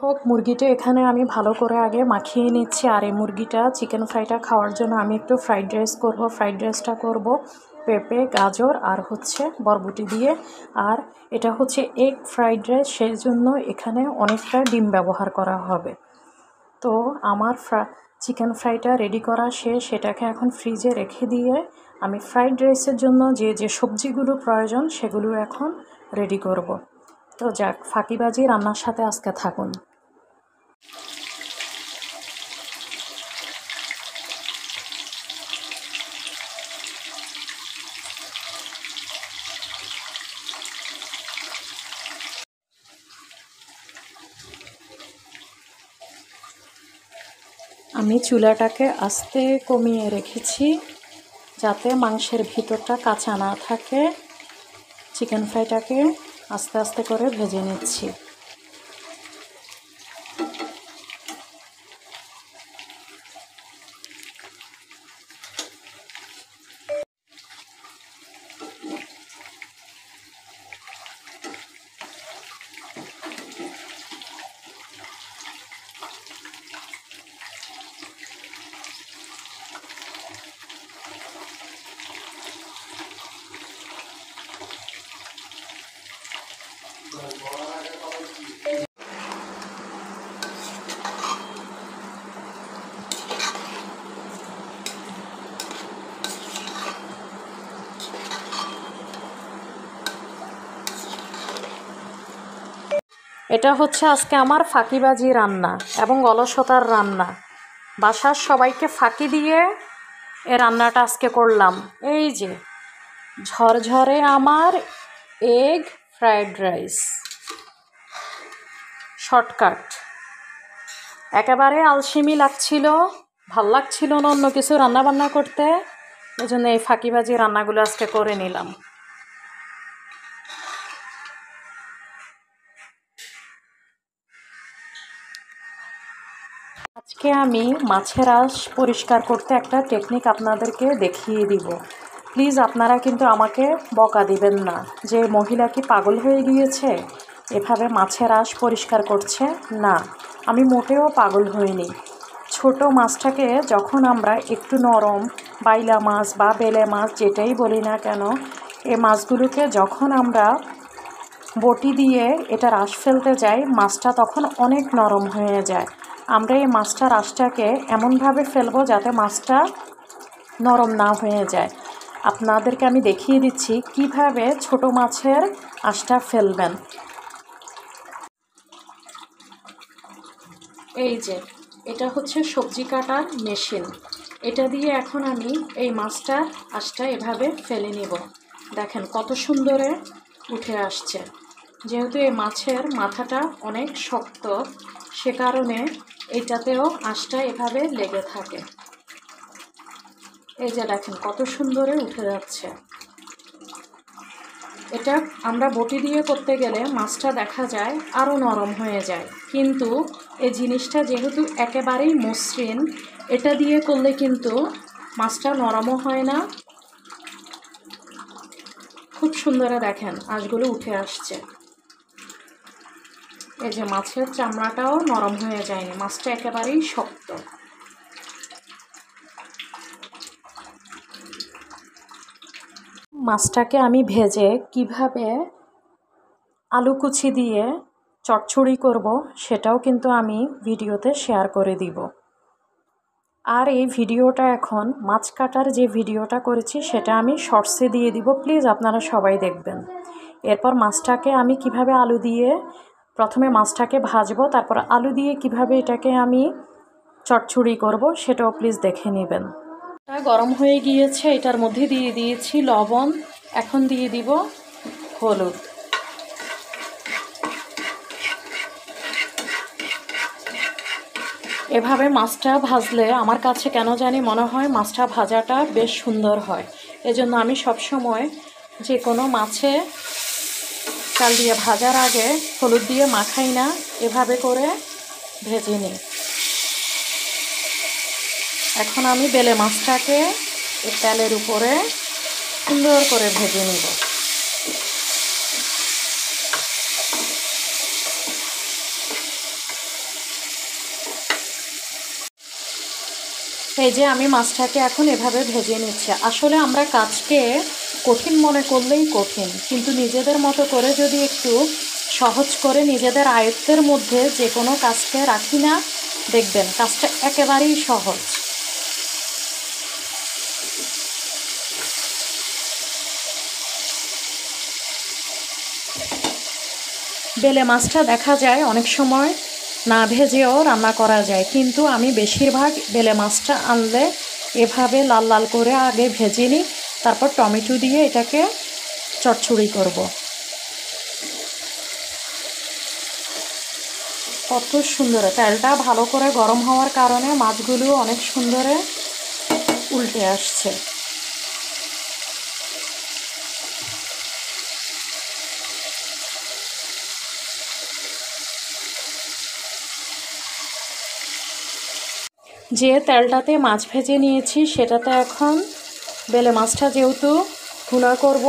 হোক, মুরগিটা এখানে আমি ভালো করে আগে মাখিয়ে নিচ্ছি। আর এই মুরগিটা চিকেন ফ্রাইটা খাওয়ার জন্য আমি একটু ফ্রাইড রাইস করব। ফ্রাইড রাইসটা করব পেঁপে, গাজর আর হচ্ছে বরবটি দিয়ে। আর এটা হচ্ছে এগ ফ্রাইড রাইস, সেই জন্য এখানে অনেকটা ডিম ব্যবহার করা হবে। তো আমার চিকেন ফ্রাইটা রেডি করা শেষ। সেটাকে এখন ফ্রিজে রেখে দিয়ে আমি ফ্রাইড রাইসের জন্য যে যে সবজিগুলো প্রয়োজন সেগুলো এখন রেডি করব। তো যাক, ফাঁকিবাজি রান্নার সাথে আজকে থাকুন। আমি চুলাটাকে আস্তে কমিয়ে রেখেছি যাতে মাংসের ভিতরটা কাঁচা না থাকে। চিকেন ফ্রাইটাকে আস্তে আস্তে করে ভেজে নিচ্ছি। এটা হচ্ছে আজকে আমার ফাঁকিবাজি রান্না এবং অলসতার রান্না। বাসার সবাইকে ফাঁকি দিয়ে এ রান্নাটা আজকে করলাম। এই যে ঝরঝরে আমার এগ ফ্রাইড রাইস, শর্টকাট। একেবারে আলসেমি লাগছিল, ভাল লাগছিল না অন্য কিছু রান্নাবান্না করতে, এই জন্য এই ফাঁকিবাজি রান্নাগুলো আজকে করে নিলাম। আজকে আমি মাছের আঁশ পরিষ্কার করতে একটা টেকনিক আপনাদেরকে দেখিয়ে দিব। প্লিজ আপনারা কিন্তু আমাকে বকা দিবেন না যে মহিলা কি পাগল হয়ে গিয়েছে, এভাবে মাছের আঁশ পরিষ্কার করছে। না, আমি মোটেও পাগল হইনি। ছোট মাছটাকে যখন আমরা একটু নরম, বাইলা মাছ বা বেলে মাছ যেটাই বলি না কেন, এই মাছগুলোকে যখন আমরা বটি দিয়ে এটার আঁশ ফেলতে যাই, মাছটা তখন অনেক নরম হয়ে যায়। আমরা এই মাছটার আঁশটাকে এমনভাবে ফেলবো যাতে মাছটা নরম না হয়ে যায়। আপনাদেরকে আমি দেখিয়ে দিচ্ছি কিভাবে ছোট মাছের আঁশটা ফেলবেন। এই যে এটা হচ্ছে সবজি কাটার মেশিন, এটা দিয়ে এখন আমি এই মাছটার আঁশটা এভাবে ফেলে নেব। দেখেন কত সুন্দরে উঠে আসছে। যেহেতু এই মাছের মাথাটা অনেক শক্ত, সে কারণে এইটাতেও আঁশটা এভাবে লেগে থাকে। এই যে দেখেন কত সুন্দরে উঠে যাচ্ছে। এটা আমরা বটি দিয়ে করতে গেলে মাছটা দেখা যায় আরও নরম হয়ে যায়, কিন্তু এই জিনিসটা যেহেতু একেবারেই মসৃণ, এটা দিয়ে করলে কিন্তু মাছটা নরমও হয় না। খুব সুন্দরে দেখেন আঁশগুলো উঠে আসছে। এই যে মাছের চামড়াটাও নরম হয়ে যায়নি, মাছটা একেবারেই শক্ত। মাছটাকে আমি ভেজে কিভাবে আলু কুচি দিয়ে চচ্চড়ি করব সেটাও কিন্তু আমি ভিডিওতে শেয়ার করে দিব। আর এই ভিডিওটা এখন মাছ কাটার যে ভিডিওটা করেছি সেটা আমি শর্টসে দিয়ে দিব, প্লিজ আপনারা সবাই দেখবেন। এরপর মাছটাকে আমি কিভাবে আলু দিয়ে প্রথমে মাছটাকে ভাজবো, তারপর আলু দিয়ে কিভাবে এটাকে আমি চচ্চড়ি করব সেটাও প্লিজ দেখে নেবেন। এটা গরম হয়ে গিয়েছে, এটার মধ্যে দিয়ে দিয়েছি লবণ, এখন দিয়ে দিব হলুদ। এভাবে মাছটা ভাজলে আমার কাছে কেন জানি মনে হয় মাছটা ভাজাটা বেশ সুন্দর হয়। এজন্য আমি সবসময় যে কোনো মাছে চাল দিয়ে ভাজার আগে হলুদ দিয়ে মাখাই না, এভাবে করে ভেজে নিই। এখন আমি বেলে মাছটাকে এই তেলের উপরে সুন্দর করে ভেজে নেব। এই যে আমি মাছটাকে এখন এভাবে ভেজে নিচ্ছি। আসলে আমরা কাজকে কঠিন মনে করলেই কঠিন, কিন্তু নিজেদের মতো করে যদি একটু সহজ করে নিজেদের আয়ত্তের মধ্যে যে কোনো কাজকে রাখি না, দেখবেন কাজটা একেবারেই সহজ। বেলে মাছটা দেখা যায় অনেক সময় না ভেজেও রান্না করা যায়, কিন্তু আমি বেশিরভাগ বেলে মাছটা আনলে এভাবে লাল লাল করে আগে ভেজে নিই, তারপর টমেটো দিয়ে এটাকে চচ্চড়ি করব। কত সুন্দর তেলটা ভালো করে গরম হওয়ার কারণে মাছগুলো অনেক সুন্দরে উল্টে আসছে। যে তেলটাতে মাছ ভেজে নিয়েছি সেটাতে এখন বেলে মাছটা যেহেতু ভুনা করব,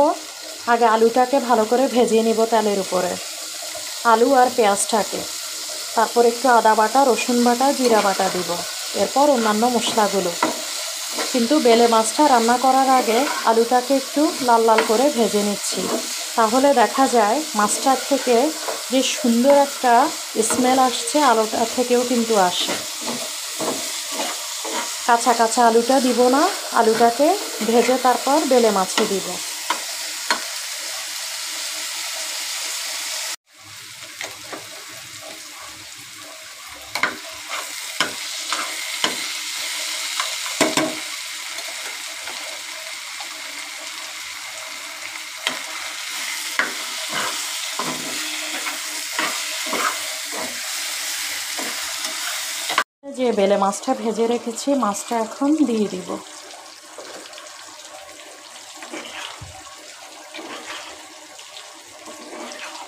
আগে আলুটাকে ভালো করে ভেজে নিব তেলের উপরে, আলু আর পেঁয়াজটাকে, তারপর একটু আদা বাটা, রসুন বাটা, জিরা বাটা দিব, এরপর অন্যান্য মশলাগুলো। কিন্তু বেলে মাছটা রান্না করার আগে আলুটাকে একটু লাল লাল করে ভেজে নিচ্ছি, তাহলে দেখা যায় মাছটার থেকে যে সুন্দর একটা স্মেল আসছে আলুটা থেকেও কিন্তু আসে। কাঁচা কাঁচা আলুটা দিব না, আলুটাকে ভেজে তারপর বেলে মাছে দিব। যে বেলে মাছটা ভেজে রেখেছি, মাছটা এখন দিয়ে দিব।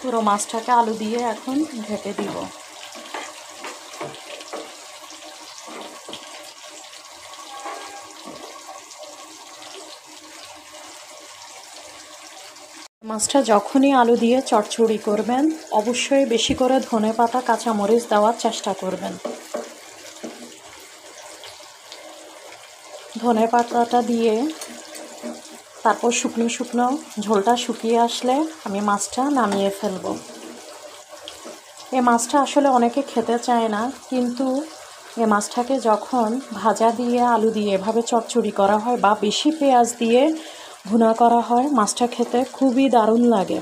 পুরো মাছটাকে আলু দিয়ে এখন ঢেকে দিব। মাছটা যখনই আলু দিয়ে চচ্চড়ি করবেন, অবশ্যই বেশি করে ধনেপাতা, কাঁচামরিচ দেওয়ার চেষ্টা করবেন। ধনেপাতাটা দিয়ে তারপর শুকনো শুকনো ঝোলটা শুকিয়ে আসলে আমি মাছটা নামিয়ে ফেলবো। এই মাছটা আসলে অনেকে খেতে চায় না, কিন্তু এই মাছটাকে যখন ভাজা দিয়ে আলু দিয়ে এভাবে চচ্চড়ি করা হয় বা বেশি পেঁয়াজ দিয়ে ভুনা করা হয়, মাছটা খেতে খুবই দারুণ লাগে।